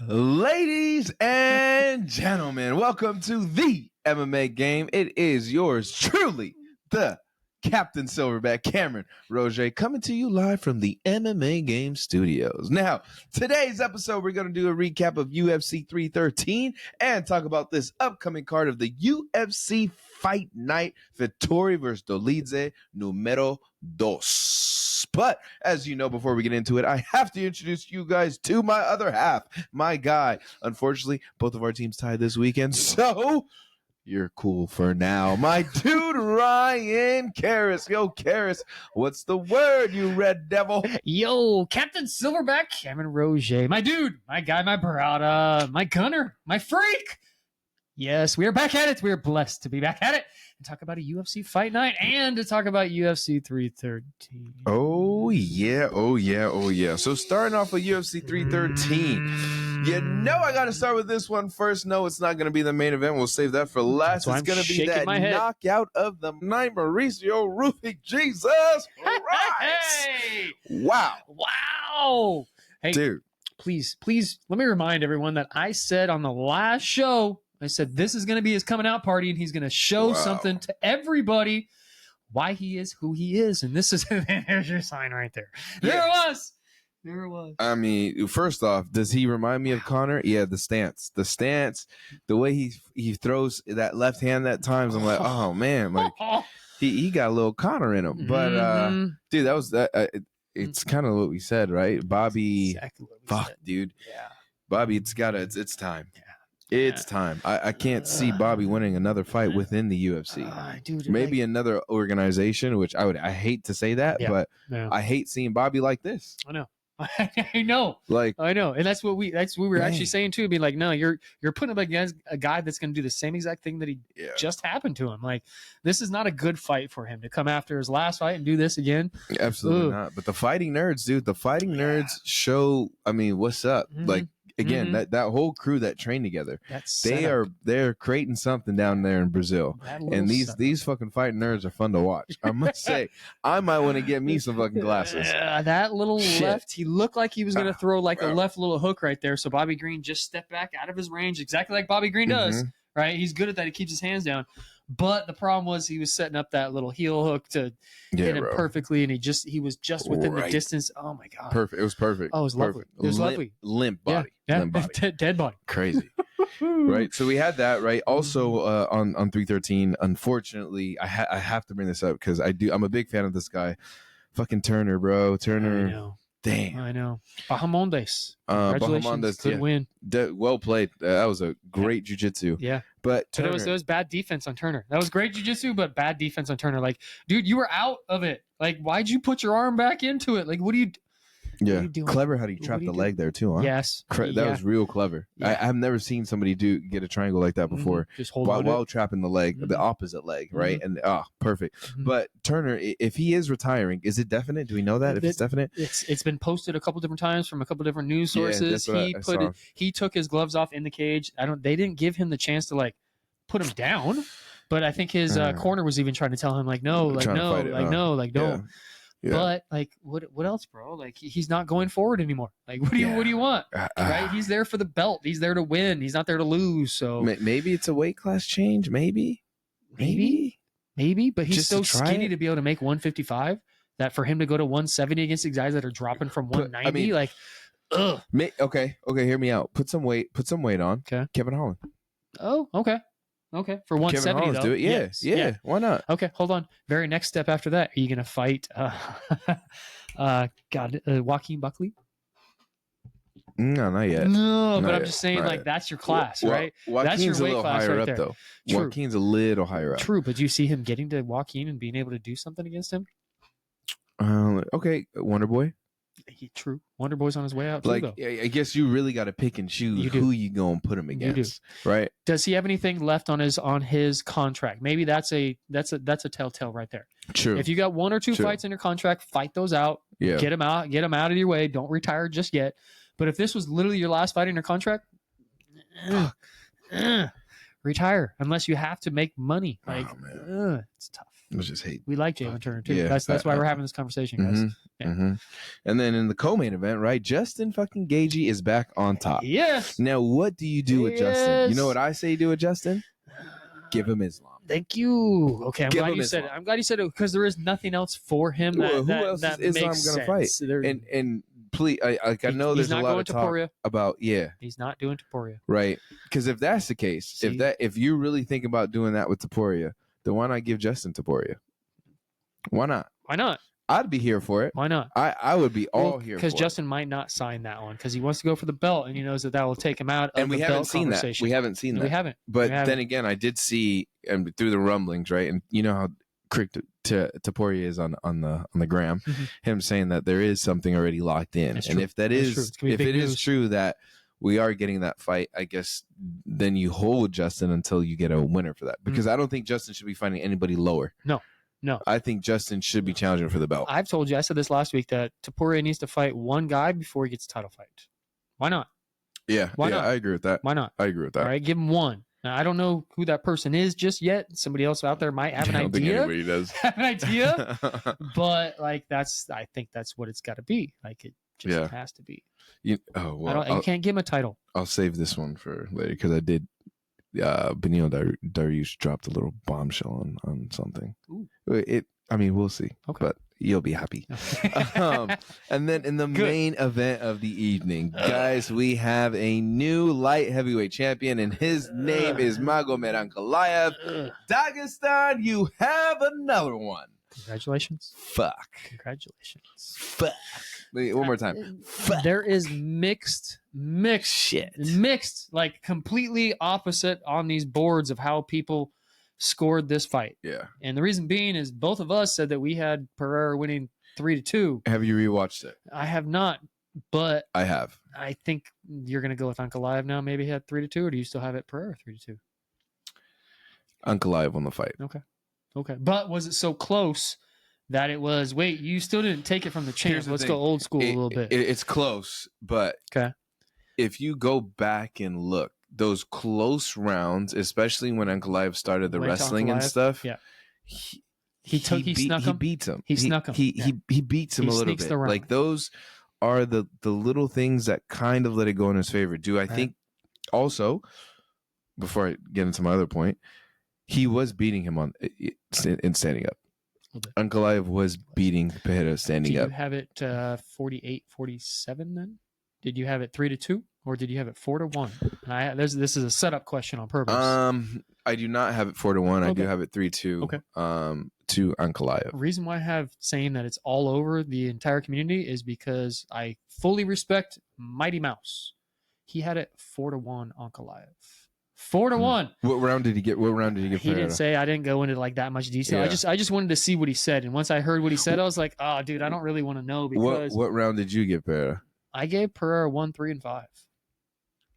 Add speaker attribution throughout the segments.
Speaker 1: Ladies and gentlemen, welcome to the MMA game. It is yours truly, the Captain Silverback, Cameron Roget, coming to you live from the MMA Game Studios. Now, today's episode, we're going to do a recap of UFC 313 and talk about this upcoming card of the UFC Fight Night, Vettori versus Dolidze, numero dos. But as you know, before we get into it, I have to introduce you guys to my other half, my guy. Unfortunately, both of our teams tied this weekend, so you're cool for now. My dude, Ryan Cariss. Yo, Cariss, what's the word, you red devil?
Speaker 2: Yo, Captain Silverback, Cameron Roget. My dude, my guy, my brother, my gunner, my freak. Yes, we are back at it. We are blessed to be back at it and talk about a UFC Fight Night and to talk about UFC 313.
Speaker 1: Oh, yeah. Oh, yeah. Oh, yeah. So starting off with UFC 313, you know I got to start with this one first. No, it's not going to be the main event. We'll save that for last. It's going to be that knockout of the night, Mauricio Rufy. Jesus Christ.
Speaker 2: Hey!
Speaker 1: Wow.
Speaker 2: Wow. Hey,
Speaker 1: dude.
Speaker 2: Please, let me remind everyone that I said on the last show, I said this is going to be his coming out party and he's going to show something to everybody why he is who he is. And this is, there's your sign right there. There it was. There it was.
Speaker 1: I mean, first off, does he remind me of Conor? Yeah, the stance, the way he throws that left hand at times. I'm like, oh man, like he got a little Conor in him. But dude, that was that. It's kind of what we said, right? Bobby,
Speaker 2: exactly what we said.
Speaker 1: Dude.
Speaker 2: Yeah.
Speaker 1: Bobby, it's time. Yeah. It's time. I can't see Bobby winning another fight within the UFC.
Speaker 2: Dude,
Speaker 1: maybe another organization, which I hate to say that, but I hate seeing Bobby like this.
Speaker 2: I know. I know. And that's what we were actually saying too. Be like, no, you're putting him against a guy that's going to do the same exact thing that he just happened to him. Like, this is not a good fight for him to come after his last fight and do this again.
Speaker 1: Absolutely not. But the fighting nerds, dude, nerds show, I mean, what's up? Like, again, that whole crew that train together, they're creating something down there in Brazil, and these fucking fighting nerds are fun to watch. I must say, I might want to get me some fucking glasses.
Speaker 2: That little left, he looked like he was going to throw like a left little hook right there. So Bobby Green just stepped back out of his range, exactly like Bobby Green does. Right, he's good at that. He keeps his hands down. But the problem was he was setting up that little heel hook to hit him perfectly, and he was just within the distance. Oh my god,
Speaker 1: perfect! It was perfect.
Speaker 2: Oh, it was lovely. It was lovely.
Speaker 1: Limp body,
Speaker 2: limp body. Dead body.
Speaker 1: Crazy, right? So we had that right. Also on 313. Unfortunately, I have to bring this up because I'm a big fan of this guy, fucking Turner, bro. Turner.
Speaker 2: I know.
Speaker 1: Damn.
Speaker 2: I know. Bahamondes. Congratulations. Good win.
Speaker 1: Well played. That was a great jiu-jitsu.
Speaker 2: Yeah.
Speaker 1: But
Speaker 2: it was bad defense on Turner. That was great jiu-jitsu, but bad defense on Turner. Like, dude, you were out of it. Like, why'd you put your arm back into it? Like, what are you doing?
Speaker 1: Clever how he trapped the leg there too, huh?
Speaker 2: Yes.
Speaker 1: That was real clever. Yeah. I've never seen somebody get a triangle like that before.
Speaker 2: Just hold
Speaker 1: while trapping the leg, the opposite leg, right? And perfect. But Turner, if he is retiring, is it definite? Do we know that? If it's definite?
Speaker 2: It's been posted a couple different times from a couple different news sources. He took his gloves off in the cage. They didn't give him the chance to like put him down. But I think his corner was even trying to tell him don't. Yeah. But like, what else, bro? Like, he's not going forward anymore. Like, what do you want? Right? He's there for the belt. He's there to win. He's not there to lose. So
Speaker 1: maybe it's a weight class change. Maybe.
Speaker 2: But he's so skinny to be able to make 155 that for him to go to 170 against these guys that are dropping from 190,
Speaker 1: Okay, hear me out. Put some weight on. Okay, Kevin Holland.
Speaker 2: Oh, okay. For 170, though.
Speaker 1: Do it. Yeah. Why not?
Speaker 2: Okay, hold on. Very next step after that, are you going to fight Joaquin Buckley?
Speaker 1: No, not yet.
Speaker 2: No, but I'm just saying, that's your class, right?
Speaker 1: Joaquin's
Speaker 2: that's your weight class
Speaker 1: higher
Speaker 2: right
Speaker 1: up,
Speaker 2: there.
Speaker 1: though.
Speaker 2: True.
Speaker 1: Joaquin's a little higher up.
Speaker 2: True, but do you see him getting to Joaquin and being able to do something against him?
Speaker 1: Okay, Wonder Boy.
Speaker 2: True. Wonder Boy's on his way out too, though.
Speaker 1: I guess you really got to pick and choose who you going to put him against, right?
Speaker 2: Does he have anything left on his contract? Maybe that's a telltale right there.
Speaker 1: True.
Speaker 2: If you got one or two fights in your contract, fight those out.
Speaker 1: Yeah.
Speaker 2: Get them out of your way. Don't retire just yet. But if this was literally your last fight in your contract, retire unless you have to make money. Like, it's tough.
Speaker 1: I just hate.
Speaker 2: We like Jalen Turner too.
Speaker 1: Yeah,
Speaker 2: That's why we're having this conversation, guys.
Speaker 1: And then in the co-main event, right? Justin fucking Gaethje is back on top.
Speaker 2: Yes.
Speaker 1: Now, what do you do with Justin? You know what I say do with Justin? Give him Islam.
Speaker 2: Thank you. Okay, I'm glad you said it. I'm glad you said it because there is nothing else for him. Who else is Islam going to fight?
Speaker 1: And please, I know there's a lot of talk about
Speaker 2: he's not doing Topuria,
Speaker 1: right? Because if that's the case, if you really think about doing that with Topuria, then why not give Justin Topuria? Why not?
Speaker 2: Why not?
Speaker 1: I'd be here for it.
Speaker 2: Why not?
Speaker 1: I would be all here for it.
Speaker 2: Because Justin might not sign that one because he wants to go for the belt and he knows that will take him out of the belt conversation.
Speaker 1: We haven't seen that.
Speaker 2: We haven't.
Speaker 1: But then again, I did see and through the rumblings, right? And you know how quick Topuria is on the gram, him saying that there is something already locked in. And if that is true that we are getting that fight, I guess then you hold Justin until you get a winner for that. Because I don't think Justin should be fighting anybody lower.
Speaker 2: No.
Speaker 1: I think Justin should be challenging for the belt.
Speaker 2: I've told you, I said this last week, that Topuria needs to fight one guy before he gets a title fight. Why not?
Speaker 1: Yeah. Why not? I agree with that.
Speaker 2: Why not?
Speaker 1: I agree with that.
Speaker 2: All right, give him one. Now, I don't know who that person is just yet. Somebody else out there might have an idea.
Speaker 1: I don't think anybody does.
Speaker 2: Have an idea. But I think that's what it's got to be. Like it just has to be.
Speaker 1: You
Speaker 2: can't give him a title.
Speaker 1: I'll save this one for later because I did. Benil Dariush dropped a little bombshell on something. Ooh. We'll see. Okay. But you'll be happy. And then in the main event of the evening, guys, we have a new light heavyweight champion, and his name is Magomed Ankalaev. Dagestan, you have another one.
Speaker 2: Congratulations.
Speaker 1: Fuck.
Speaker 2: Congratulations.
Speaker 1: Fuck. Wait, one more time. Fuck.
Speaker 2: There is mixed shit. Mixed, like completely opposite on these boards of how people scored this fight.
Speaker 1: Yeah.
Speaker 2: And the reason being is both of us said that we had Pereira winning 3-2.
Speaker 1: Have you rewatched it?
Speaker 2: I have not, but
Speaker 1: I have.
Speaker 2: I think you're going to go with Ankalaev now. Maybe he had 3-2, or do you still have it Pereira 3-2?
Speaker 1: Ankalaev won the fight.
Speaker 2: Okay. But was it so close that it was, wait, you still didn't take it from the champ. Let's go old school a little bit.
Speaker 1: It's close, but if you go back and look, those close rounds, especially when Ankalaev started the wrestling and stuff, he snuck him. He beats him. He snuck him. He beats him a little bit. Like those are the little things that kind of let it go in his favor. I think also, before I get into my other point, he was beating him in standing up. Ankalaev was beating Pereira standing up.
Speaker 2: Did you have it 48-47 then? Did you have it 3-2, or did you have it 4-1? This is a setup question on purpose.
Speaker 1: I do not have it 4-1. I do have it 3-2.
Speaker 2: Okay.
Speaker 1: To Ankalaev.
Speaker 2: The reason why I have saying that it's all over the entire community is because I fully respect Mighty Mouse. He had it 4-1 Ankalaev. 4-1.
Speaker 1: What round did he get? What round did he get?
Speaker 2: He didn't say. I didn't go into like that much detail. Yeah. I just wanted to see what he said, and once I heard what he said, I was like, oh, dude, I don't really want to know because
Speaker 1: what round did you give Pereira?
Speaker 2: I gave Pereira 1, 3, and 5.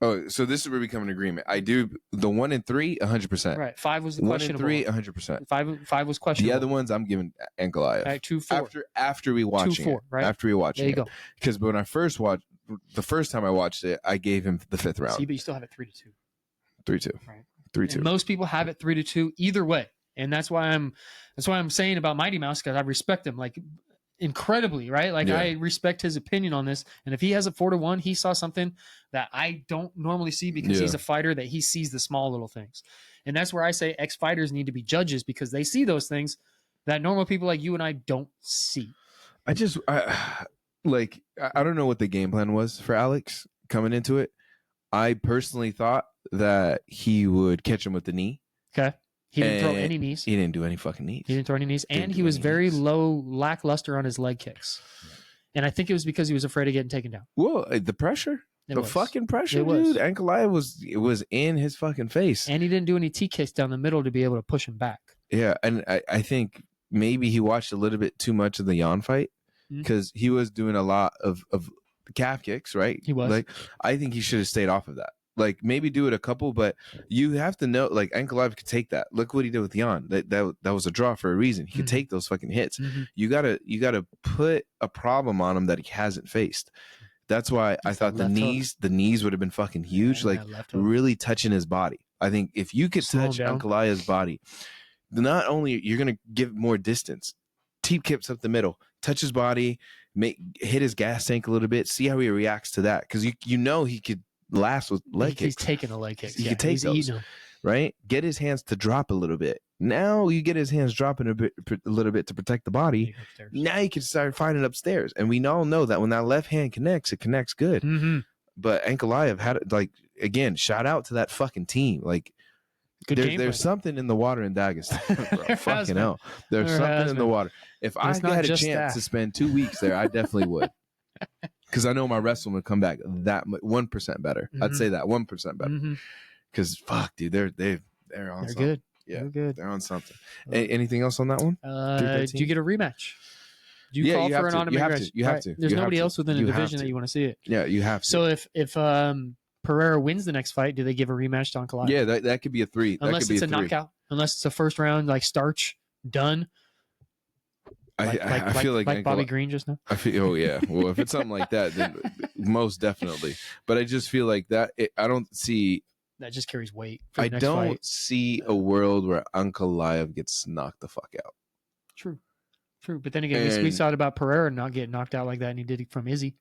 Speaker 1: Oh, so this is where we become an agreement. I do the 1 and 3, 100%.
Speaker 2: Right. 5 was the questionable. 1
Speaker 1: and 3, 100%.
Speaker 2: 5 was questionable.
Speaker 1: The other ones I'm giving Ankalaev.
Speaker 2: Right, 2-4.
Speaker 1: After we watched it.
Speaker 2: Right.
Speaker 1: After we watched it.
Speaker 2: There you go.
Speaker 1: Because when I first watched, the first time I watched it, I gave him the 5th round.
Speaker 2: See, but you still have it 3-2.
Speaker 1: 3-2.
Speaker 2: Right.
Speaker 1: 3-2.
Speaker 2: And most people have it 3-2 either way, and that's why I'm saying about Mighty Mouse, because I respect him like incredibly, right? Like I respect his opinion on this, and if he has a 4-1, he saw something that I don't normally see because he's a fighter that he sees the small little things, and that's where I say ex-fighters need to be judges because they see those things that normal people like you and I don't see.
Speaker 1: I don't know what the game plan was for Alex coming into it. I personally thought that he would catch him with the knee.
Speaker 2: Okay. He didn't throw any knees.
Speaker 1: He didn't do any fucking knees.
Speaker 2: He didn't throw any knees. And he was very lackluster on his leg kicks. And I think it was because he was afraid of getting taken down.
Speaker 1: Well, the pressure. Fucking pressure, dude. Ankalaev was in his fucking face.
Speaker 2: And he didn't do any T kicks down the middle to be able to push him back.
Speaker 1: Yeah, and I think maybe he watched a little bit too much of the Jan fight because he was doing a lot of calf kicks, right?
Speaker 2: He was.
Speaker 1: Like, I think he should have stayed off of that. Like, maybe do it a couple, but you have to know, like, Ankalaev could take that. Look what he did with Jan. That was a draw for a reason. He could take those fucking hits. You gotta put a problem on him that he hasn't faced. That's why I thought the knees would have been fucking huge, like really touching his body. I think if you could touch Ankalaev's body, not only you're gonna give more distance, teep kips up the middle, touch his body, hit his gas tank a little bit, see how he reacts to that, because you know he could last with leg kicks.
Speaker 2: He's taking the leg kicks.
Speaker 1: He could take those, right? Get his hands to drop a little bit. Now you get his hands dropping a little bit to protect the body. Now you can start finding upstairs, and we all know that when that left hand connects, it connects good.
Speaker 2: Mm-hmm.
Speaker 1: But Ankalaev had it, like, again, shout out to that fucking team. Like, there's something in the water in Dagestan, bro. Fucking hell, there's something in the water. If I had a chance to spend 2 weeks there, I definitely would. Because I know my wrestling would come back that 1% better. Mm-hmm. I'd say that 1% better. Because fuck, dude, they're on. They're
Speaker 2: good.
Speaker 1: Yeah,
Speaker 2: they're good.
Speaker 1: They're on something. Anything else on that one?
Speaker 2: Do you get a rematch? Do you call for an automatic rematch?
Speaker 1: You have to.
Speaker 2: There's nobody else within the division that you want to see it.
Speaker 1: Yeah, you have to.
Speaker 2: So if Pereira wins the next fight, do they give a rematch to Ankalaev?
Speaker 1: Yeah, that could be a 3.
Speaker 2: Unless it's a knockout. Unless it's a first round, like starch, done.
Speaker 1: I feel like
Speaker 2: Bobby Green just now.
Speaker 1: I feel, oh yeah. Well, if it's something like that, then most definitely. But I just feel like that. I don't see.
Speaker 2: That just carries weight.
Speaker 1: I don't see a world where Ankalaev gets knocked the fuck out.
Speaker 2: True. But then again, we saw it about Pereira not getting knocked out like that, and he did it from Izzy.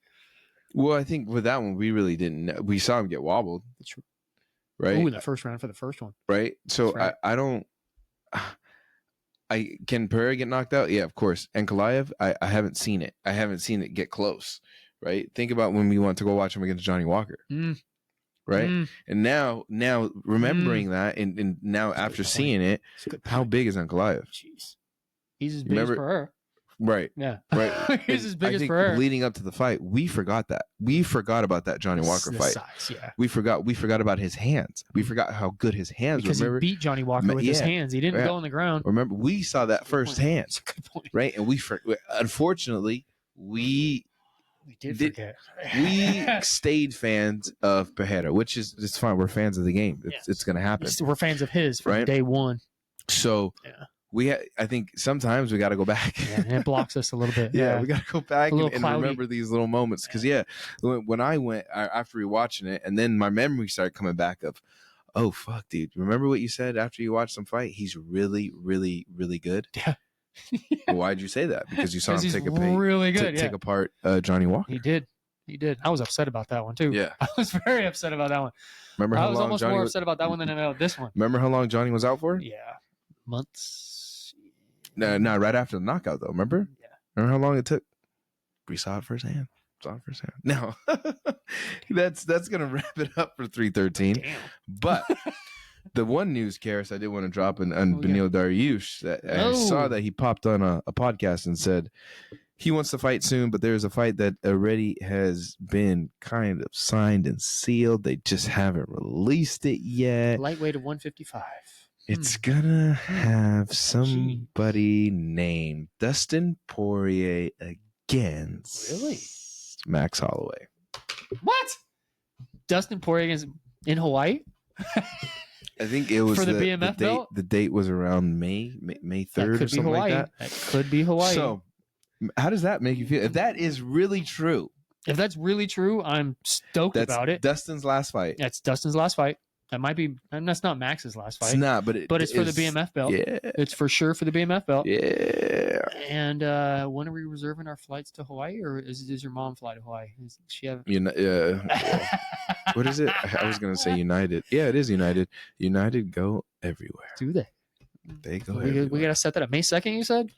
Speaker 1: Well, I think with that one, we really didn't. We saw him get wobbled.
Speaker 2: True.
Speaker 1: Right.
Speaker 2: Oh, in the first round for the first one.
Speaker 1: Right. So right. I don't. Can Pereira get knocked out? Yeah, of course. Ankalaev, I haven't seen it. I haven't seen it get close. Right. Think about when we went to go watch him against Johnny Walker. Right. And now remembering that, and now that's after seeing it, how big is Ankalaev?
Speaker 2: Jeez, he's as big as Pereira.
Speaker 1: Right.
Speaker 2: Yeah.
Speaker 1: Right.
Speaker 2: He's as big as Pereira.
Speaker 1: Leading up to the fight, we forgot that. We forgot about that Johnny Walker fight.
Speaker 2: Size, yeah.
Speaker 1: We forgot about his hands. We forgot how good his hands were.
Speaker 2: Because he beat Johnny Walker with his hands. He didn't go on the ground.
Speaker 1: Remember, we saw that firsthand. That's a good point. Right? And unfortunately, we did forget. We stayed fans of Pereira, which is it's fine. We're fans of the game. It's going to happen.
Speaker 2: We're fans of his from day one.
Speaker 1: So I think sometimes we got to go back.
Speaker 2: And it blocks us a little bit.
Speaker 1: Yeah, we got to go back and remember these little moments. Because when I went after rewatching it, and then my memory started coming back of, oh fuck, dude, remember what you said after you watched him fight? He's really, really, really good.
Speaker 2: Yeah.
Speaker 1: Well, why'd you say that? Because you saw him take apart Johnny Walker.
Speaker 2: He did. I was upset about that one too.
Speaker 1: Yeah,
Speaker 2: I was very upset about that one.
Speaker 1: Remember how
Speaker 2: I was
Speaker 1: long
Speaker 2: almost
Speaker 1: Johnny
Speaker 2: more upset about that one than about this one.
Speaker 1: Remember how long Johnny was out for?
Speaker 2: Yeah, months.
Speaker 1: No, right after the knockout though. Remember?
Speaker 2: Yeah.
Speaker 1: Remember how long it took? We saw it firsthand. No, that's gonna wrap it up for 313.
Speaker 2: Damn.
Speaker 1: But the one news, Cariss, I did want to drop on Beneil Dariush. That I saw that he popped on a podcast and said he wants to fight soon, but there's a fight that already has been kind of signed and sealed. They just haven't released it yet.
Speaker 2: Lightweight of 155.
Speaker 1: It's gonna have somebody named Dustin Poirier against Max Holloway.
Speaker 2: What? Dustin Poirier against in Hawaii?
Speaker 1: I think it was
Speaker 2: for the BMF belt.
Speaker 1: The date was around May 3rd or something like that.
Speaker 2: That could be Hawaii.
Speaker 1: So, how does that make you feel? If that is really true,
Speaker 2: I'm stoked about it.
Speaker 1: Dustin's last fight.
Speaker 2: That's Dustin's last fight. That might be, and that's not Max's last fight.
Speaker 1: It's not, but
Speaker 2: it's for the BMF belt.
Speaker 1: Yeah,
Speaker 2: it's for sure for the BMF belt.
Speaker 1: Yeah.
Speaker 2: And when are we reserving our flights to Hawaii, or does your mom fly to Hawaii? Does she have?
Speaker 1: What is it? I was gonna say United. Yeah, it is United. United go everywhere.
Speaker 2: Do they?
Speaker 1: They go everywhere.
Speaker 2: We gotta set that up. May 2nd, you said.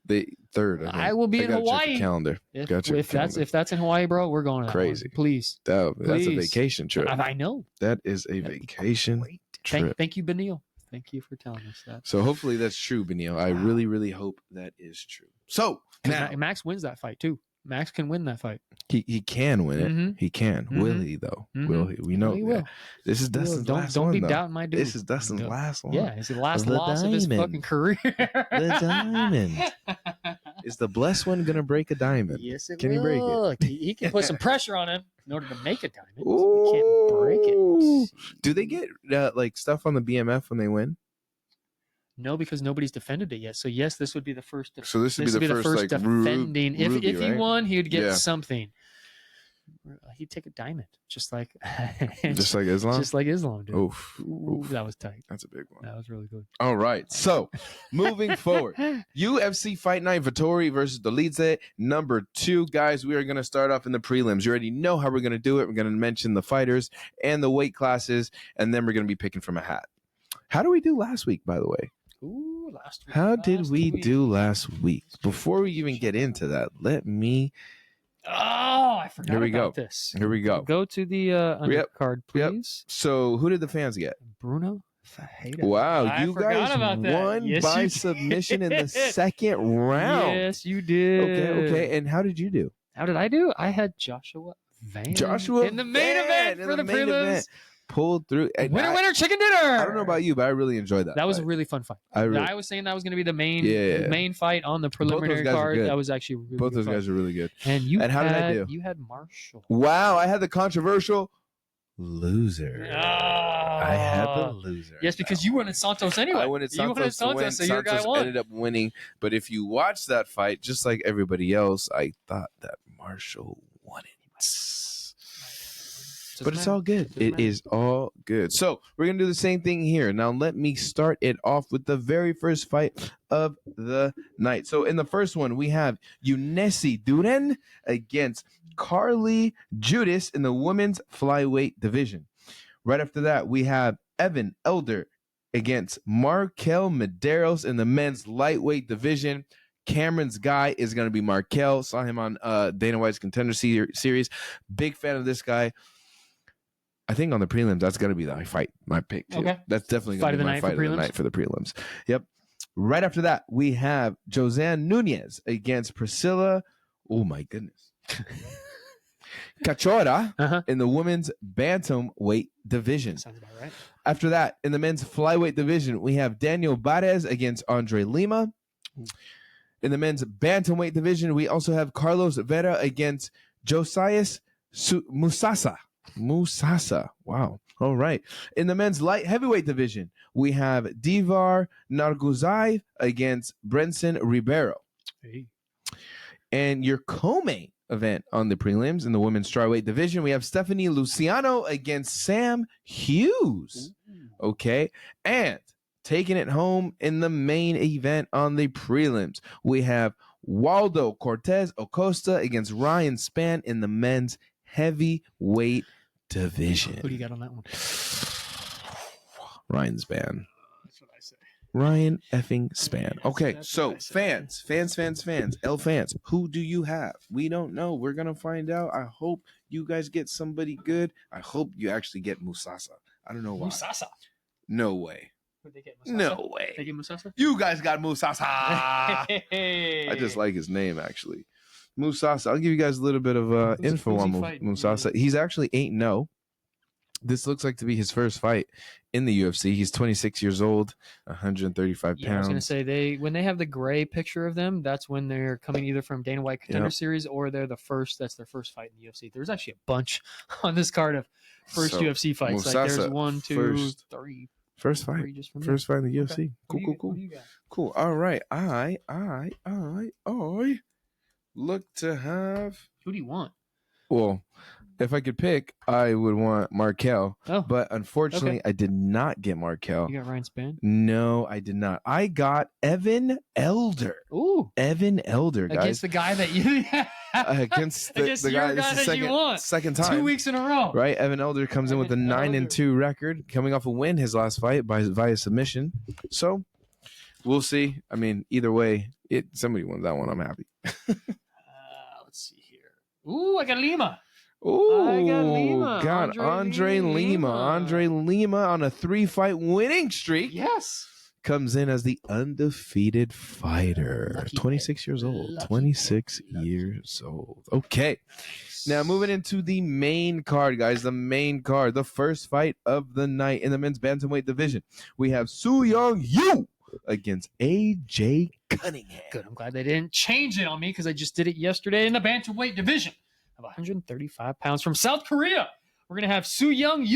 Speaker 1: The 3rd.
Speaker 2: I will be in Hawaii.
Speaker 1: Calendar.
Speaker 2: If that's in Hawaii, bro, we're going to
Speaker 1: crazy.
Speaker 2: Please.
Speaker 1: That's a vacation trip.
Speaker 2: I know.
Speaker 1: That is a vacation trip.
Speaker 2: Thank you, Beneil. Thank you for telling us that.
Speaker 1: So hopefully that's true, Beneil. I really, really hope that is true. So now
Speaker 2: Max wins that fight too. Max can win that fight.
Speaker 1: He can win it. Mm-hmm. He can. Mm-hmm. Will he though? Mm-hmm. Will he? We know.
Speaker 2: He will.
Speaker 1: This is Dustin's last one.
Speaker 2: Don't be
Speaker 1: though.
Speaker 2: doubting my dude.
Speaker 1: This is Dustin's last one.
Speaker 2: Yeah, it's the last loss of his fucking career.
Speaker 1: The diamond. Is the blessed one gonna break a diamond?
Speaker 2: Yes, it
Speaker 1: can
Speaker 2: will.
Speaker 1: He break it?
Speaker 2: He can put some pressure on him in order to make a diamond.
Speaker 1: Ooh.
Speaker 2: So he can't break it.
Speaker 1: Do they get like stuff on the BMF when they win?
Speaker 2: No, because nobody's defended it yet. So yes, this would be the first.
Speaker 1: So this would be the first like,
Speaker 2: defending. If he
Speaker 1: right?
Speaker 2: won, he would get something. he'd take a diamond, just like
Speaker 1: Islam.
Speaker 2: Just like Islam, dude.
Speaker 1: Oof.
Speaker 2: Ooh, that was tight.
Speaker 1: That's a big one.
Speaker 2: That was really good.
Speaker 1: All right. So, moving forward, UFC Fight Night Vettori versus Dolidze, number 2. Guys, we are going to start off in the prelims. You already know how we're going to do it. We're going to mention the fighters and the weight classes, and then we're going to be picking from a hat. How did we do last week, by the way?
Speaker 2: Ooh, last week.
Speaker 1: How did we do last week? Before we even get into that, let me...
Speaker 2: Oh, I forgot about this.
Speaker 1: Here we go.
Speaker 2: Go to the undercard, please.
Speaker 1: So, who did the fans get?
Speaker 2: Bruno Fajeda.
Speaker 1: Wow,
Speaker 2: I
Speaker 1: you
Speaker 2: forgot
Speaker 1: guys
Speaker 2: about that.
Speaker 1: won
Speaker 2: Yes,
Speaker 1: by
Speaker 2: you
Speaker 1: submission in
Speaker 2: did.
Speaker 1: the second round.
Speaker 2: Yes, you did.
Speaker 1: Okay. And how did you do?
Speaker 2: How did I do? I had Joshua Van in the main event for the prelims.
Speaker 1: Pulled through.
Speaker 2: Winner, chicken dinner.
Speaker 1: I don't know about you, but I really enjoyed that.
Speaker 2: That was a really fun fight. I was saying that was going to be the main fight on the preliminary card. That was actually really
Speaker 1: both those guys are really good.
Speaker 2: And how did I do? You had Marshall.
Speaker 1: Wow, I had the controversial loser. I had the loser.
Speaker 2: Yes, because you wanted Santos anyway.
Speaker 1: I wanted Santos to win.
Speaker 2: So your guy won.
Speaker 1: Ended up winning. But if you watch that fight, just like everybody else, I thought that Marshall won it. But it's all good. It is all good. So we're going to do the same thing here. Now, let me start it off with the very first fight of the night. So in the first one, we have Yunesi Duren against Carly Judas in the women's flyweight division. Right after that, we have Evan Elder against Markel Medeiros in the men's lightweight division. Cameron's guy is going to be Markel. Saw him on Dana White's Contender Series. Big fan of this guy. I think on the prelims, that's going to be my pick, too. Okay. That's definitely going to be my fight of the night for the prelims. Yep. Right after that, we have Josanne Nunez against Priscilla. Oh, my goodness. Cachora in the women's bantamweight division.
Speaker 2: Sounds about right.
Speaker 1: After that, in the men's flyweight division, we have Daniel Barez against Andre Lima. In the men's bantamweight division, we also have Carlos Vera against Josias Musasa. Wow. All right. In the men's light heavyweight division, we have Divar Narguzai against Brenson Ribeiro.
Speaker 2: Hey.
Speaker 1: And your co-main event on the prelims in the women's strawweight division, we have Stephanie Luciano against Sam Hughes. Okay. And taking it home in the main event on the prelims, we have Waldo Cortez Acosta against Ryan Spann in the men's heavyweight division.
Speaker 2: Who do you got on that one?
Speaker 1: Ryan Spann.
Speaker 2: That's what I say.
Speaker 1: Ryan effing Spann. Okay,
Speaker 2: That's
Speaker 1: so
Speaker 2: what I say.
Speaker 1: fans, who do you have? We don't know. We're going to find out. I hope you guys get somebody good. I hope you actually get Musasa. I don't know why.
Speaker 2: Musasa?
Speaker 1: No way.
Speaker 2: Would they get Musasa?
Speaker 1: No way.
Speaker 2: They get Musasa?
Speaker 1: You guys got Musasa. I just like his name, actually. Musasa. I'll give you guys a little bit of info on Musasa. He's actually 8-0. This looks like to be his first fight in the UFC. He's 26 years old, 135 pounds.
Speaker 2: I was going to say, when they have the gray picture of them, that's when they're coming either from Dana White Contender Series or they're that's their first fight in the UFC. There's actually a bunch on this card of first UFC fights.
Speaker 1: Musasa,
Speaker 2: like there's 1, 2, 3.
Speaker 1: First fight. First fight in the UFC.
Speaker 2: Okay.
Speaker 1: Cool. Cool. All right. I look to have.
Speaker 2: Who do you want?
Speaker 1: Well, if I could pick, I would want Markel.
Speaker 2: Oh,
Speaker 1: but unfortunately, I did not get Markel.
Speaker 2: You got Ryan Spann?
Speaker 1: No, I did not. I got Evan Elder.
Speaker 2: Ooh.
Speaker 1: Evan Elder, guys.
Speaker 2: Against the guy that you
Speaker 1: against the guy
Speaker 2: that you want.
Speaker 1: Second time.
Speaker 2: 2 weeks in a row.
Speaker 1: Right? Evan Elder comes in with a 9-2 record, coming off a win his last fight via submission. So we'll see. I mean, either way, somebody wins that one. I'm happy.
Speaker 2: Let's see here. Ooh, I got Lima.
Speaker 1: Ooh,
Speaker 2: I got Lima.
Speaker 1: Got Andre Lima. Andre Lima on a 3-fight winning streak.
Speaker 2: Yes.
Speaker 1: Comes in as the undefeated fighter.
Speaker 2: Lucky
Speaker 1: 26 years old. 26 years old. Okay. Now moving into the main card, guys. The main card. The first fight of the night in the men's bantamweight division. We have Suyoung against AJ Cunningham.
Speaker 2: Good. I'm glad they didn't change it on me because I just did it yesterday in the bantamweight division of 135 pounds from South Korea. We're going to have Suyoung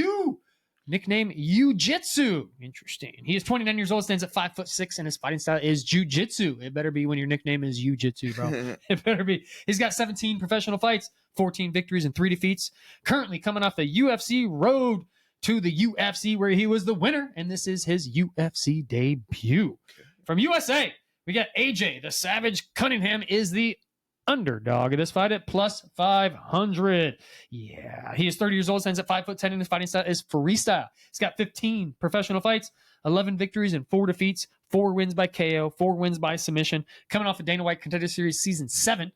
Speaker 2: nickname Jiu-Jitsu. Interesting. He is 29 years old, stands at 5'6", and his fighting style is Jiu-Jitsu. It better be when your nickname is Jiu-Jitsu, bro. It better be. He's got 17 professional fights, 14 victories, and 3 defeats. Currently coming off the UFC road to the UFC, where he was the winner, and this is his UFC debut. From USA, we got AJ, the Savage Cunningham, is the underdog of this fight at plus 500. Yeah, he is 30 years old, stands at 5'10", and his fighting style is freestyle. He's got 15 professional fights, 11 victories and 4 defeats, 4 wins by KO, 4 wins by submission. Coming off of Dana White Contender Series Season 7,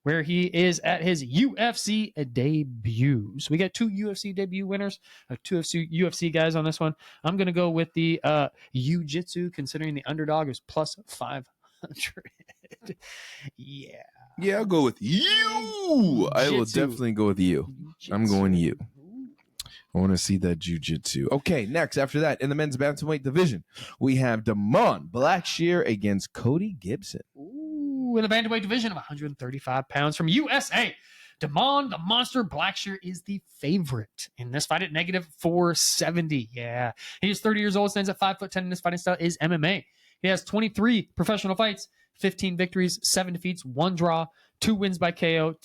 Speaker 2: where he is at his UFC debut. So we got 2 UFC debut winners, 2 UFC guys on this one. I'm going to go with the Jiu-Jitsu, considering the underdog is plus 500. Yeah.
Speaker 1: Yeah, I'll go with you. I will definitely go with you. Jiu-Jitsu. I'm going you. I want to see that jiu-jitsu. Okay, next, after that, in the men's bantamweight division, we have Damon Blackshear against Cody Gibson.
Speaker 2: Ooh, in the bantamweight division of 135 pounds from USA, Damon the Monster Blackshear is the favorite in this fight at negative 470. Yeah, he is 30 years old, stands at 5'10", and his fighting style is MMA. He has 23 professional fights, 15 victories, 7 defeats, 1 draw, 2 wins by KO,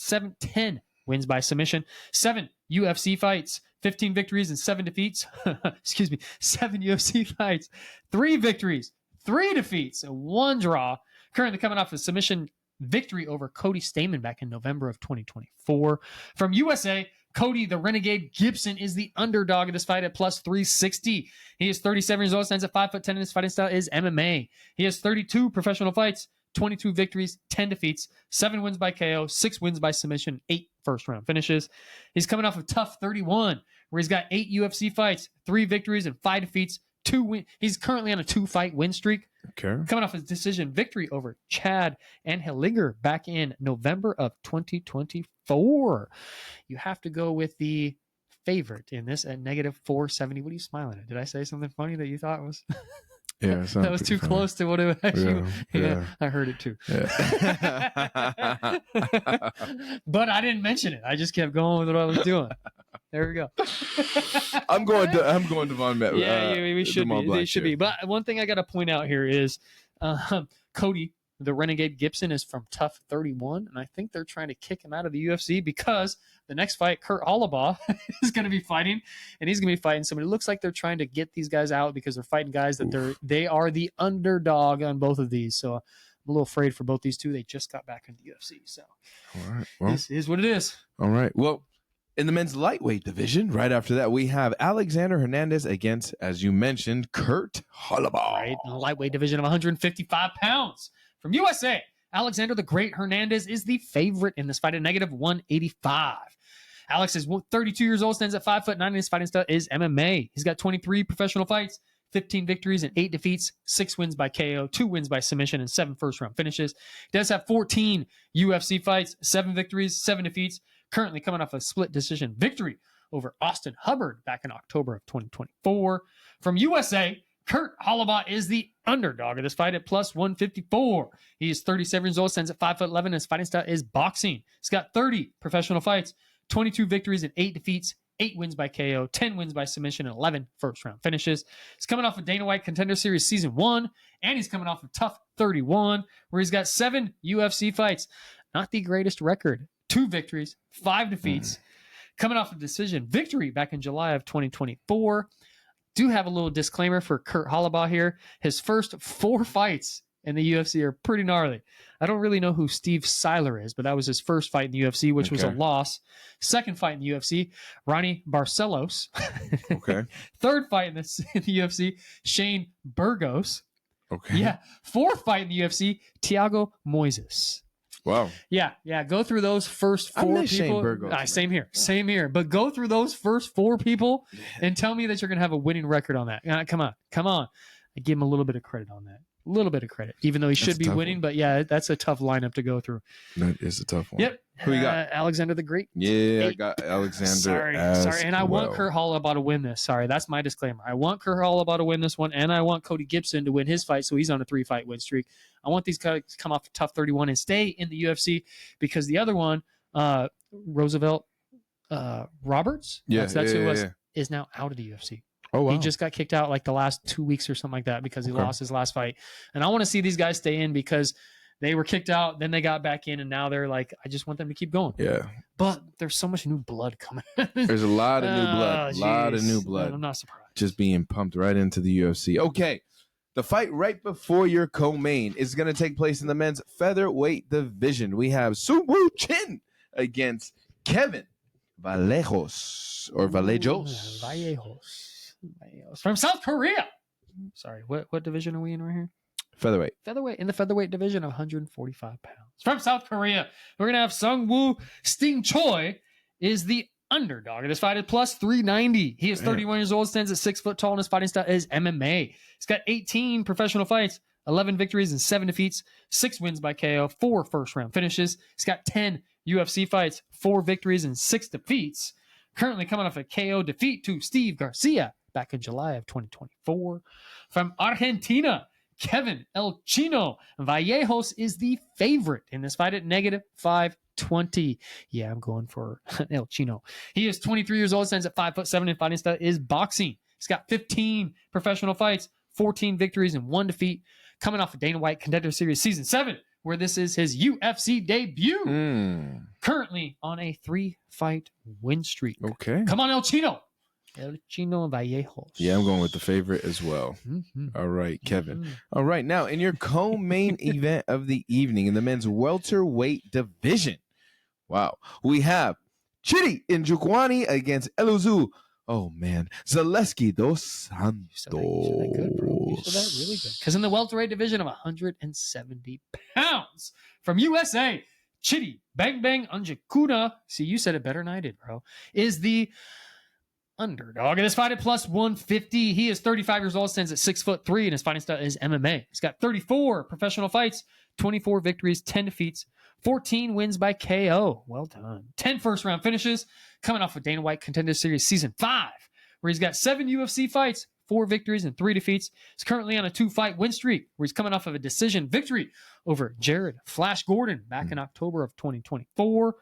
Speaker 2: 10 wins by submission, 7 UFC fights, 15 victories and 7 defeats. 7 UFC fights, 3 victories, 3 defeats, and 1 draw. Currently coming off a submission victory over Cody Stamen back in November of 2024. From USA, Cody, the Renegade Gibson, is the underdog of this fight at plus 360. He is 37 years old, stands at 5'10", and his fighting style is MMA. He has 32 professional fights, 22 victories, 10 defeats, 7 wins by KO, 6 wins by submission, 8 first-round finishes. He's coming off of Tough 31, where he's got 8 UFC fights, 3 victories, and 5 defeats, 2 wins. He's currently on a 2-fight win streak.
Speaker 1: Okay.
Speaker 2: Coming off his decision victory over Chad and Hilliger back in November of 2024. You have to go with the favorite in this at negative 470. What are you smiling at? Did I say something funny that you thought was...
Speaker 1: Yeah,
Speaker 2: that was too close to what it actually. Yeah, I heard it too. Yeah. But I didn't mention it. I just kept going with what I was doing. There we go.
Speaker 1: I'm going to Von Met.
Speaker 2: Yeah, we should be. They should be. But one thing I got to point out here is Cody, the Renegade Gibson, is from Tough 31, and I think they're trying to kick him out of the UFC because the next fight, Kurt Holobaugh is going to be fighting, and he's going to be fighting somebody. It looks like they're trying to get these guys out because they're fighting guys that they are the underdog on both of these. So I'm a little afraid for both these two. They just got back into the UFC. So
Speaker 1: all right, well,
Speaker 2: this is what it is.
Speaker 1: All right. Well, in the men's lightweight division, right after that, we have Alexander Hernandez against, as you mentioned, Kurt Holobaugh.
Speaker 2: Right, in the lightweight division of 155 pounds. From USA, Alexander the Great Hernandez is the favorite in this fight at negative 185. Alex is 32 years old, stands at 5'9", and his fighting style is MMA. He's got 23 professional fights, 15 victories and 8 defeats, 6 wins by KO, 2 wins by submission, and 7 first-round finishes. He does have 14 UFC fights, 7 victories, 7 defeats, currently coming off a split decision victory over Austin Hubbard back in October of 2024. From USA, Kurt Holobaugh is the underdog of this fight at plus 154. He is 37 years old, stands at 5'11", and his fighting style is boxing. He's got 30 professional fights, 22 victories and 8 defeats, 8 wins by KO, 10 wins by submission, and 11 first-round finishes. He's coming off of Dana White Contender Series Season 1, and he's coming off of Tough 31, where he's got 7 UFC fights. Not the greatest record. 2 victories, 5 defeats. Coming off a decision victory back in July of 2024. Do have a little disclaimer for Kurt Holobaugh here. His first 4 fights in the UFC are pretty gnarly. I don't really know who Steve Seiler is, but that was his first fight in the UFC, which was a loss. Second fight in the UFC, Ronnie Barcelos.
Speaker 1: Okay.
Speaker 2: Third fight in the UFC, Shane Burgos.
Speaker 1: Okay.
Speaker 2: Yeah. 4th fight in the UFC, Thiago Moises.
Speaker 1: Wow.
Speaker 2: Yeah. Go through those first 4 people.
Speaker 1: Shane Burgos,
Speaker 2: same here. But go through those first 4 people and tell me that you're going to have a winning record on that. Come on. I give him a little bit of credit on that. A little bit of credit, even though he should be winning. But yeah, that's a tough lineup to go through.
Speaker 1: That is a tough one.
Speaker 2: Yep.
Speaker 1: Who you got?
Speaker 2: Alexander the Great.
Speaker 1: Yeah, I got Alexander.
Speaker 2: Sorry. And I want Kurt Holobaugh to win this. Sorry, that's my disclaimer. I want Kurt Holobaugh to win this one, and I want Cody Gibson to win his fight, so he's on a 3-fight win streak. I want these guys to come off Tough 31 and stay in the UFC because the other one, Roosevelt Roberts, that's who it was, is now out of the UFC.
Speaker 1: Oh, wow.
Speaker 2: He just got kicked out like the last 2 weeks or something like that because he lost his last fight. And I want to see these guys stay in because they were kicked out, then they got back in, and now they're like, I just want them to keep going.
Speaker 1: Yeah.
Speaker 2: But there's so much new blood coming.
Speaker 1: There's a lot of new blood. A lot of new blood.
Speaker 2: I'm not surprised.
Speaker 1: Just being pumped right into the UFC. Okay. The fight right before your co-main is going to take place in the men's featherweight division. We have Seungwoo Chin against Kevin Vallejos or Vallejos.
Speaker 2: Vallejos. From South Korea. Sorry, what division are we in right here?
Speaker 1: Featherweight.
Speaker 2: In the featherweight division of 145 pounds. From South Korea, we're going to have Seungwoo Sting Choi is the underdog in this fight at plus 390. He is 31 years old, stands at 6 foot tall, and his fighting style is MMA. He's got 18 professional fights, 11 victories and 7 defeats, 6 wins by KO, 4 first-round finishes. He's got 10 UFC fights, 4 victories and 6 defeats. Currently coming off a KO defeat to Steve Garcia back in July of 2024. From Argentina, Kevin El Chino Vallejos is the favorite in this fight at negative 520. Yeah, I'm going for El Chino. He is 23 years old, stands at 5'7", and fighting style is boxing. He's got 15 professional fights, 14 victories and 1 defeat, coming off of Dana White Contender Series Season 7, where this is his UFC debut. Currently on a 3-fight win streak.
Speaker 1: Okay.
Speaker 2: Come on, El Chino. El Chino Vallejos.
Speaker 1: Yeah, I'm going with the favorite as well. All right, Kevin. All right, now in your co-main event of the evening in the men's welterweight division. Wow. We have Chidi Njokuani against Elizeu. Oh, man. Zaleski dos Santos.
Speaker 2: You said that good, bro. You said that really good. Because in the welterweight division of 170 pounds from USA, Chidi Bang Bang Njokuani, see, you said it better than I did, bro, is the underdog in this fight at plus 150. He is 35 years old, stands at 6'3", and his fighting style is MMA. He's got 34 professional fights, 24 victories, 10 defeats, 14 wins by KO. Well done. 10 first-round finishes, coming off of Dana White Contender Series Season 5, where he's got 7 UFC fights, 4 victories, and 3 defeats. He's currently on a 2-fight win streak, where he's coming off of a decision victory over Jared Flash Gordon back in October of 2024.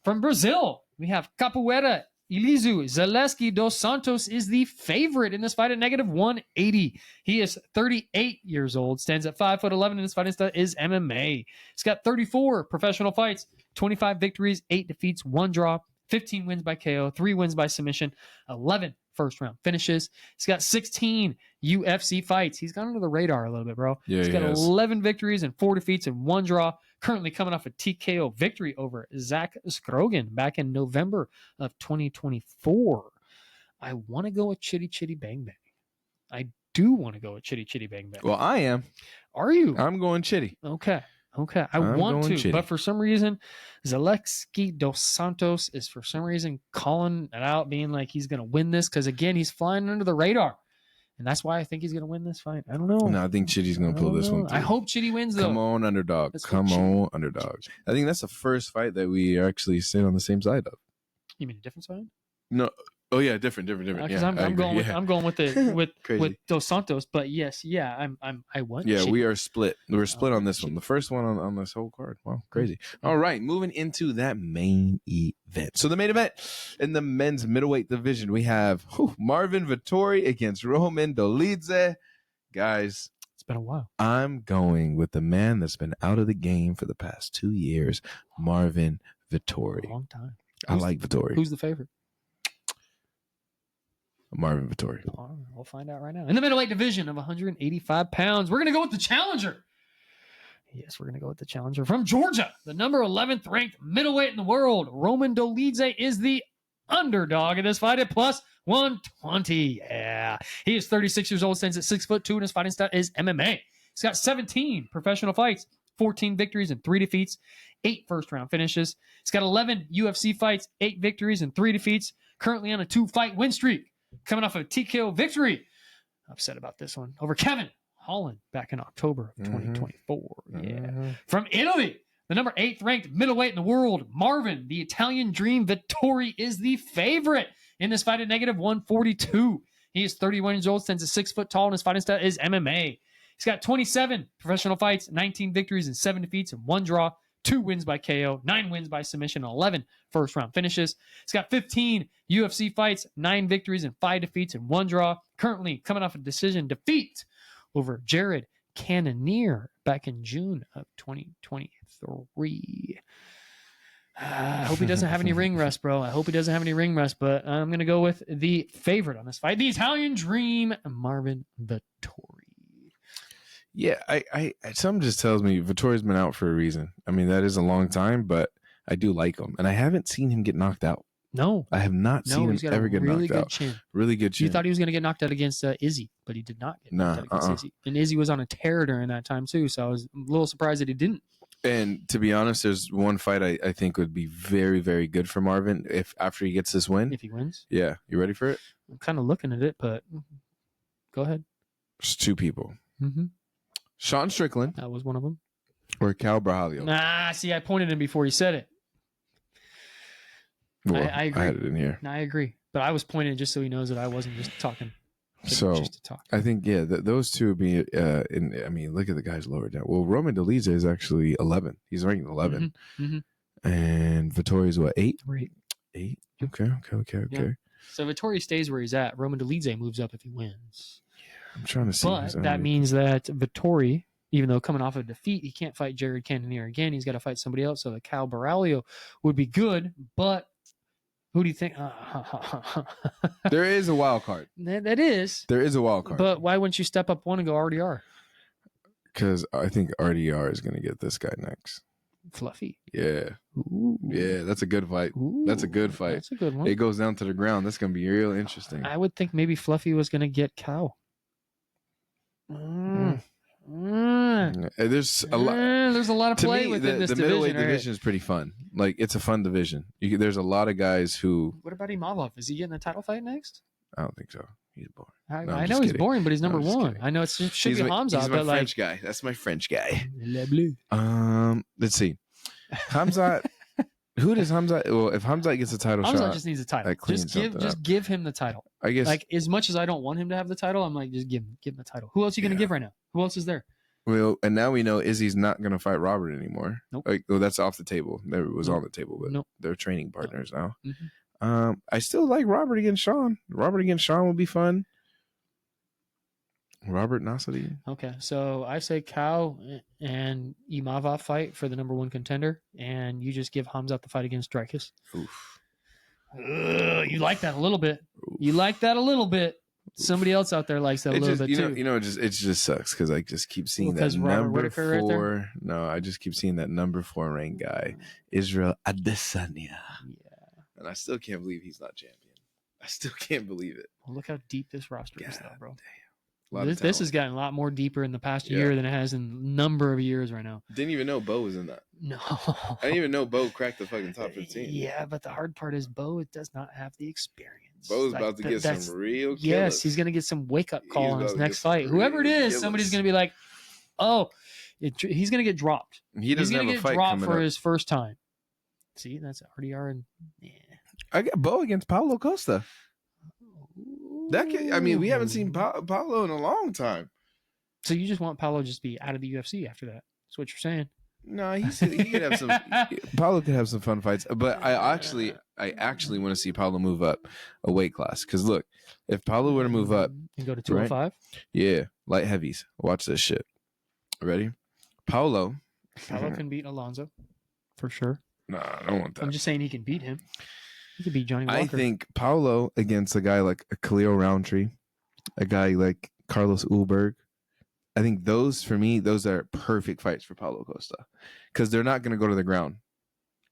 Speaker 2: From Brazil, we have Capoeira Elizeu Zaleski dos Santos is the favorite in this fight at negative 180. He is 38 years old, stands at 5'11", and his fighting style is MMA. He's got 34 professional fights, 25 victories, 8 defeats, 1 draw, 15 wins by KO, 3 wins by submission, 11 first-round finishes. He's got 16 UFC fights. He's gone under the radar a little bit, bro.
Speaker 1: Yeah,
Speaker 2: he's got 11 victories and 4 defeats and 1 draw. Currently coming off a TKO victory over Zach Scrogan back in November of 2024. I want to go with Chidi Bang Bang. I do want to go with Chidi Bang Bang.
Speaker 1: Well, I am.
Speaker 2: Are you?
Speaker 1: I'm going Chidi.
Speaker 2: Okay. I want to,
Speaker 1: Chidi.
Speaker 2: but for some reason, Zaleski dos Santos is for some reason calling it out, being like he's going to win this because, again, he's flying under the radar. And that's why I think he's going to win this fight. I don't know.
Speaker 1: No, I think Chidi's going to pull this one through.
Speaker 2: I hope Chidi wins, though.
Speaker 1: Come on, underdog. Come on, underdog. I think that's the first fight that we actually sit on the same side of.
Speaker 2: You mean a different side?
Speaker 1: No. Oh yeah, different.
Speaker 2: Because
Speaker 1: Yeah,
Speaker 2: I'm going with Dos Santos, but yes, yeah, I want.
Speaker 1: Yeah,
Speaker 2: Chidi.
Speaker 1: we are split. We're split on this one. The first one on this whole card. Wow, crazy. All right, moving into that main event. So the main event in the men's middleweight division, we have Marvin Vettori against Roman Dolidze. Guys,
Speaker 2: it's been a while.
Speaker 1: I'm going with the man that's been out of the game for the past 2 years, Marvin Vettori.
Speaker 2: A long time.
Speaker 1: I like Vettori.
Speaker 2: Who's the favorite?
Speaker 1: Marvin Vettori.
Speaker 2: We'll find out right now. In the middleweight division of 185 pounds, we're going to go with the challenger. Yes, we're going to go with the challenger from Georgia. The number 11th ranked middleweight in the world, Roman Dolidze, is the underdog in this fight at plus 120. Yeah. He is 36 years old, stands at 6'2", and his fighting style is MMA. He's got 17 professional fights, 14 victories and 3 defeats, 8 first-round finishes. He's got 11 UFC fights, 8 victories and 3 defeats, currently on a 2-fight win streak. Coming off of a TKO victory. Upset about this one. Over Kevin Holland back in October of 2024. Yeah. From Italy, the number 8th ranked middleweight in the world, Marvin, the Italian Dream Vettori, is the favorite in this fight at negative 142. He is 31 years old, stands at 6 foot tall, and his fighting style is MMA. He's got 27 professional fights, 19 victories and 7 defeats and 1 draw, 2 wins by KO, 9 wins by submission, 11 first-round finishes. He's got 15 UFC fights, 9 victories and 5 defeats and 1 draw. Currently coming off a decision defeat over Jared Cannonier back in June of 2023. I hope he doesn't have any ring rust, bro. I hope he doesn't have any ring rust, but I'm going to go with the favorite on this fight, the Italian Dream, Marvin Vettori.
Speaker 1: Yeah, I something just tells me Vettori's been out for a reason. I mean, that is a long time, but I do like him. And I haven't seen him get knocked out.
Speaker 2: No.
Speaker 1: I have not seen him ever get
Speaker 2: really
Speaker 1: knocked
Speaker 2: good
Speaker 1: out.
Speaker 2: Chin.
Speaker 1: Really good chin.
Speaker 2: You thought he was going to get knocked out against Izzy, but he did not get knocked out against Izzy. And Izzy was on a tear during that time, too, so I was a little surprised that he didn't.
Speaker 1: And to be honest, there's one fight I think would be very, very good for Marvin if after he gets this win.
Speaker 2: If he wins?
Speaker 1: Yeah. You ready for it?
Speaker 2: I'm kind of looking at it, but go ahead.
Speaker 1: There's 2 people.
Speaker 2: Mm-hmm.
Speaker 1: Sean Strickland.
Speaker 2: That was one of them.
Speaker 1: Or Cal Brahalio.
Speaker 2: See, I pointed him before he said it.
Speaker 1: Well,
Speaker 2: I agree.
Speaker 1: I had it in here.
Speaker 2: No, I agree. But I was pointing just so he knows that I wasn't just talking.
Speaker 1: Just to talk. I think, yeah, those 2 would be, look at the guys lower down. Well, Roman Dolidze is actually 11. He's ranked 11. Mm-hmm. And Vettori's what, 8? 8? Okay.
Speaker 2: Yeah. So Vettori stays where he's at. Roman Dolidze moves up if he wins.
Speaker 1: Yeah, I'm trying to see.
Speaker 2: But that means that Vettori, even though coming off a defeat, he can't fight Jared Cannonier again. He's got to fight somebody else. So the Cal Brahalio would be good, but who do you think?
Speaker 1: There is a wild card.
Speaker 2: That is.
Speaker 1: There is a wild card.
Speaker 2: But why wouldn't you step up one and go RDR?
Speaker 1: Because I think RDR is going to get this guy next.
Speaker 2: Fluffy.
Speaker 1: Yeah.
Speaker 2: Ooh.
Speaker 1: Yeah, that's a good fight.
Speaker 2: Ooh,
Speaker 1: that's a good fight.
Speaker 2: That's a good one.
Speaker 1: It goes down to the ground. That's going to be real interesting.
Speaker 2: I would think maybe Fluffy was going to get Cow.
Speaker 1: There's a lot.
Speaker 2: There's a lot of play within this division. The middleweight
Speaker 1: division is pretty fun. Like, it's a fun division. There's a lot of guys who.
Speaker 2: What about Imavov? Is he getting a title fight next?
Speaker 1: I don't think so. He's boring.
Speaker 2: I know he's boring, but he's number 1. I know it should be Hamza.
Speaker 1: He's my French guy. That's my French guy. Let's see. Hamza. Who does Hamza? Well, if Hamza gets a title
Speaker 2: Hamza
Speaker 1: shot,
Speaker 2: just needs a title. Just give him the title.
Speaker 1: I guess.
Speaker 2: Like, as much as I don't want him to have the title, I'm like, just give him the title. Who else are you going to give right now? Who else is there?
Speaker 1: Well, and now we know Izzy's not going to fight Robert anymore.
Speaker 2: Nope.
Speaker 1: Like, that's off the table. It was on the table, but they're training partners now. Mm-hmm. I still like Robert against Sean. Robert against Sean would be fun. Robert Nasiri.
Speaker 2: Okay, so I say Cow and Imavov fight for the number 1 contender, and you just give Hamzat the fight against Dreykus.
Speaker 1: Oof.
Speaker 2: You like that a little bit. You like that a little bit. Somebody else out there likes that a little bit too.
Speaker 1: It just sucks because I just keep seeing that number 4. Right there? No, I just keep seeing that number 4 ranked guy, Israel Adesanya.
Speaker 2: Yeah,
Speaker 1: and I still can't believe he's not champion. I still can't believe it.
Speaker 2: Well, look how deep this roster is, though, bro.
Speaker 1: This
Speaker 2: has gotten a lot more deeper in the past year than it has in a number of years right now.
Speaker 1: Didn't even know Bo was in that.
Speaker 2: No.
Speaker 1: I didn't even know Bo cracked the fucking top 15.
Speaker 2: Yeah, but the hard part is Bo does not have the experience.
Speaker 1: Bo's about to get some real killers.
Speaker 2: Yes, he's going to get some wake-up call on his next fight. Whoever it is, somebody's going to be like, he's going to get dropped.
Speaker 1: He's going to get
Speaker 2: dropped for his first time. See, that's RDR. And
Speaker 1: I got Bo against Paulo Costa. We haven't seen Paulo in a long time.
Speaker 2: So you just want Paulo just be out of the UFC after that? That's what you're saying.
Speaker 1: No, he could have some. Paulo could have some fun fights, but I actually want to see Paulo move up a weight class. Because look, if Paulo were to move up
Speaker 2: and go to 205, right?
Speaker 1: Yeah, light heavies. Watch this shit. Ready? Paulo
Speaker 2: can beat Alonzo for sure.
Speaker 1: No, I don't want that.
Speaker 2: I'm just saying he can beat him. He could beat Johnny Walker.
Speaker 1: I think Paulo against a guy like Khalil Roundtree, a guy like Carlos Ulberg. I think those are perfect fights for Paulo Costa because they're not going to go to the ground.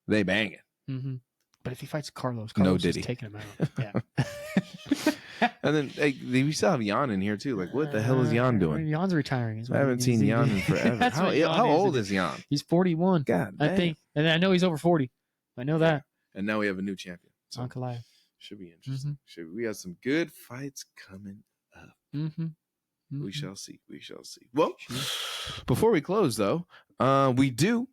Speaker 1: They bang it.
Speaker 2: Mm-hmm. But if he fights Carlos is taking him out. Yeah.
Speaker 1: And then we still have Jan in here too. Like, what the hell is Jan doing?
Speaker 2: Jan's retiring.
Speaker 1: I haven't seen Jan in forever. How old is Jan?
Speaker 2: He's 41.
Speaker 1: God damn.
Speaker 2: I think. And I know he's over 40. I know that.
Speaker 1: And now we have a new champion.
Speaker 2: So Ankalaev.
Speaker 1: Should be interesting. Mm-hmm. We have some good fights coming up.
Speaker 2: Mm-hmm.
Speaker 1: Mm-hmm. We shall see. Well, before we close though, we do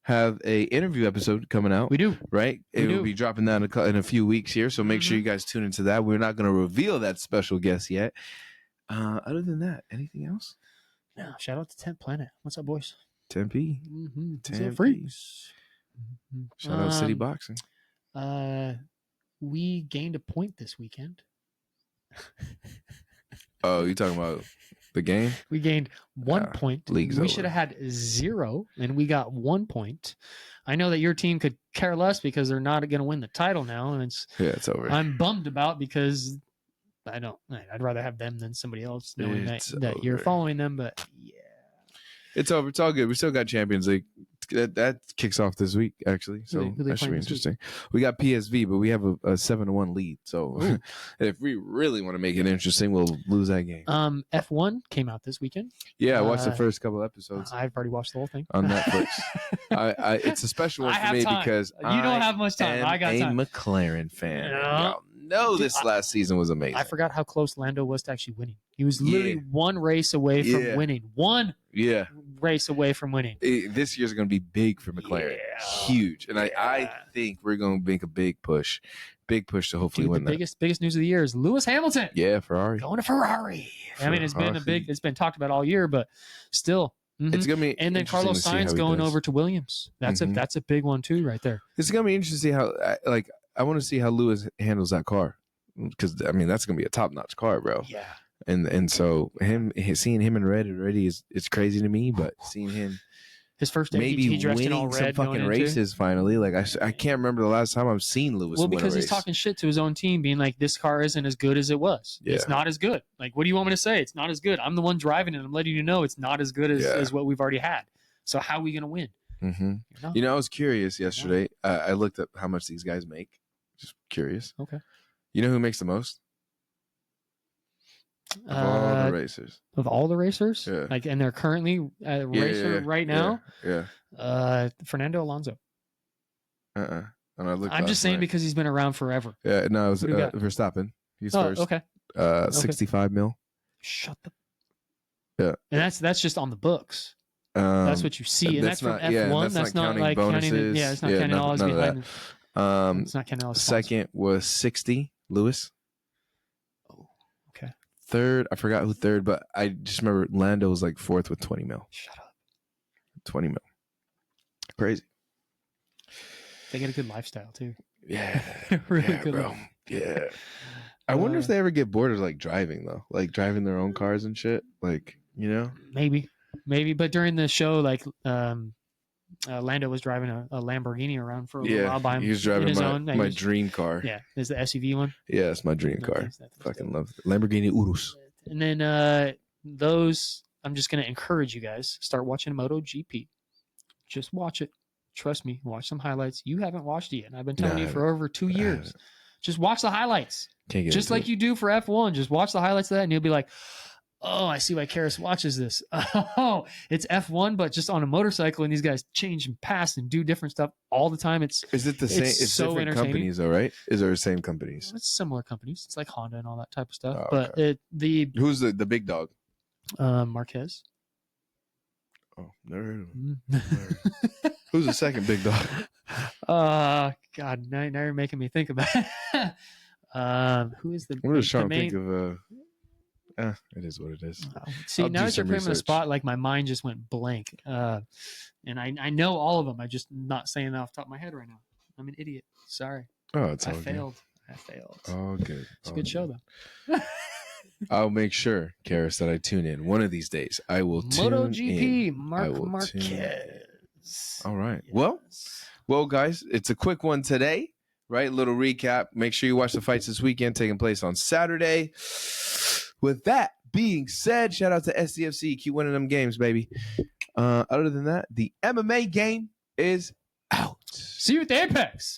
Speaker 1: have a interview episode coming out.
Speaker 2: We do.
Speaker 1: Right? It will be dropping down in a few weeks here, so make sure you guys tune into that. We're not going to reveal that special guest yet. Other than that, anything else?
Speaker 2: No. Shout out to 10th Planet. What's up, boys?
Speaker 1: Tempe.
Speaker 2: Tempe. Freaks.
Speaker 1: Shout out City Boxing.
Speaker 2: We gained a point this weekend.
Speaker 1: Oh, you talking about the game?
Speaker 2: We gained 1 point.
Speaker 1: League's
Speaker 2: we
Speaker 1: over.
Speaker 2: should have had 0, and we got 1 point. I know that your team could care less because they're not going to win the title now, and
Speaker 1: it's over.
Speaker 2: I'm bummed about because I'd rather have them than somebody else, knowing that you're following them. But yeah,
Speaker 1: it's over. It's all good. We still got Champions League. That kicks off this week, actually. So that should be interesting. We got PSV, but we have a 7-1 lead. So if we really want to make it interesting, we'll lose that game.
Speaker 2: F1 came out this weekend.
Speaker 1: Yeah, I watched the first couple episodes.
Speaker 2: I've already watched the whole thing
Speaker 1: on Netflix. It's a special one for me because
Speaker 2: you don't have much time. I got time.
Speaker 1: I'm a McLaren fan. Y'all know this last season was amazing.
Speaker 2: I forgot how close Lando was to actually winning. He was literally one race away from winning. One race away from winning.
Speaker 1: This year's going to be big for McLaren. Huge. And I think we're going to make a big push to hopefully win that.
Speaker 2: Biggest news of the year is Lewis Hamilton.
Speaker 1: Yeah, Ferrari.
Speaker 2: Going to Ferrari. I mean, it's been talked about all year, but still.
Speaker 1: It's gonna be,
Speaker 2: and then Carlos Sainz going over to Williams. That's a big one too, right there.
Speaker 1: It's gonna be interesting to see how I want to see how Lewis handles that car, because I mean that's gonna be a top notch car, bro.
Speaker 2: Yeah.
Speaker 1: And so seeing him in red already it's crazy to me, but seeing him
Speaker 2: his first
Speaker 1: maybe
Speaker 2: dressed in all
Speaker 1: winning
Speaker 2: red
Speaker 1: some fucking races finally. Like I can't remember the last time I've seen Lewis.
Speaker 2: Well,
Speaker 1: win
Speaker 2: because
Speaker 1: a
Speaker 2: he's
Speaker 1: race.
Speaker 2: talking shit to his own team, being like, "This car isn't as good as it was.
Speaker 1: Yeah.
Speaker 2: It's not as good. Like, what do you want me to say? It's not as good. I'm the one driving it. I'm letting you know it's not as good as what we've already had. So how are we gonna win?"
Speaker 1: You know, I was curious yesterday. I looked up how much these guys make. Just curious.
Speaker 2: Okay.
Speaker 1: You know who makes the most? Of all the racers.
Speaker 2: Of all the racers?
Speaker 1: Yeah.
Speaker 2: Like, and they're currently a racer right now?
Speaker 1: Yeah.
Speaker 2: Fernando Alonso.
Speaker 1: And I looked
Speaker 2: I'm just saying because he's been around forever.
Speaker 1: Yeah, no, it was Verstappen. He's first.
Speaker 2: Okay.
Speaker 1: 65 mil.
Speaker 2: Shut the.
Speaker 1: Yeah.
Speaker 2: And that's just on the books. That's what you see. And that's from F1. That's not like counting. Yeah, it's not counting all his behind. It's not counting all his
Speaker 1: second was 60, Lewis. Third, I forgot who third, but I just remember Lando was like fourth with 20 mil.
Speaker 2: Shut up.
Speaker 1: 20 mil. Crazy.
Speaker 2: They get a good lifestyle too.
Speaker 1: Yeah.
Speaker 2: Really good.
Speaker 1: Bro. Yeah. I wonder if they ever get bored of like driving though, like driving their own cars and shit. Like, you know?
Speaker 2: Maybe. But during the show, like, Lando was driving a Lamborghini around for a little while by him.
Speaker 1: He was driving my dream car.
Speaker 2: Yeah, is the SUV one.
Speaker 1: Yeah, it's my dream car. Fucking love it. Lamborghini Urus.
Speaker 2: And then those, I'm just going to encourage you guys, start watching MotoGP. Just watch it. Trust me. Watch some highlights. You haven't watched it yet. And I've been telling you for over 2 years. Just watch the highlights. Just like you do for F1. Just watch the highlights of that and you'll be like, oh, I see why Cariss watches this. Oh, it's F1, but just on a motorcycle, and these guys change and pass and do different stuff all the time. Is it the same? It's so different
Speaker 1: companies, though, right? Is there the same companies?
Speaker 2: It's similar companies. It's like Honda and all that type of stuff.
Speaker 1: Oh,
Speaker 2: but
Speaker 1: who's the big dog?
Speaker 2: Marquez.
Speaker 1: Oh, never heard of him. Who's the second big dog?
Speaker 2: God, now you're making me think about it. Who is the?
Speaker 1: I'm just trying to think of it is what it is.
Speaker 2: See, now that you're putting me on the spot, like my mind just went blank. And I know all of them. I'm just not saying that off the top of my head right now. I'm an idiot. Sorry.
Speaker 1: Oh, it's all
Speaker 2: I failed.
Speaker 1: Oh, good.
Speaker 2: It's a good show, though.
Speaker 1: I'll make sure, Cariss, that I tune in. One of these days, I will tune
Speaker 2: MotoGP,
Speaker 1: in.
Speaker 2: Marquez.
Speaker 1: All right. Yes. Well, guys, it's a quick one today, right? Little recap. Make sure you watch the fights this weekend taking place on Saturday. With that being said, shout out to SDFC. Keep winning them games, baby. Other than that, the MMA game is out.
Speaker 2: See you at the Apex.